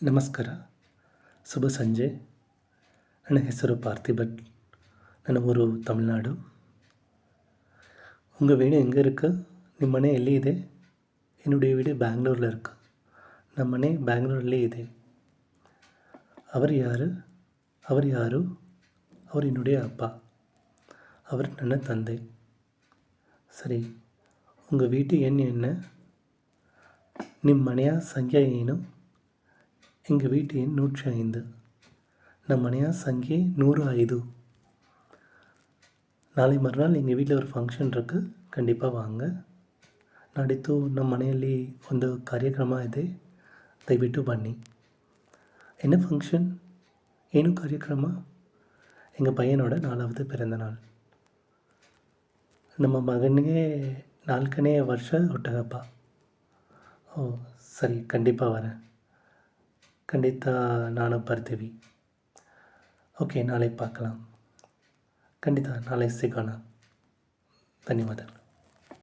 ನಮಸ್ಕಾರ. ಶುಭ ಸಂಜೆ. ನನ್ನ ಹೆಸರು பார்த்திபன். ನನ್ನ ಊರು ತಮಿಳ್ನಾಡು. உங்கள் வீடு எங்கே இருக்குது? ನಿಮ್ಮ ಮನೆ ಎಲ್ಲಿ ಇದೆ? என்னுடைய வீடு பெங்களூரில் இருக்கு. ನಮ್ಮ ಮನೆ பெங்களூர்லே ಇದೆ. அவர் யார்? அவர் யாರು? அவர் என்னுடைய அப்பா. அவர் ನನ್ನ ತಂದೆ. ಸರಿ, உங்கள் வீட்டு எண் என்ன? ನಿಮ್ಮ ಮನೆಯ ಸಂಖ್ಯೆ ಏನು? எங்கள் வீட்டு எண் 105. ನಮ್ಮ ಮನೆಯ ಸಂಖ್ಯೆ 105. ನಾಳೆ ಮರುನಾள் எங்கள் வீட்டில் ஒரு ಫಂಕ್ಷನ್ இருக்குது, ಖಂಡಿತ வாங்க. ನಾಡಿದ್ದು ನಮ್ಮ ಮನೆಯಲ್ಲಿ ಒಂದು ಕಾರ್ಯಕ್ರಮ ಇದೆ, ದಯವಿಟ್ಟು ಬನ್ನಿ. என்ன ಫಂಕ್ಷನ್? ಏನು ಕಾರ್ಯಕ್ರಮ? எங்கள் பையனோட 4வது பிறந்த நாள். ನಮ್ಮ ಮಗನಿಗೆ 4ನೇ ವರ್ಷ ಹುಟ್ಟಹಬ್ಬ. ಓ ಸರಿ, ಖಂಡಿತ வரேன். ಖಂಡಿತ ನಾನು ಬರ್ತೀವಿ. ಓಕೆ, ನಾಳೆ பார்க்கலாம். ಖಂಡಿತ ನಾಳೆ ಸಿಗೋಣ. ಧನ್ಯವಾದ.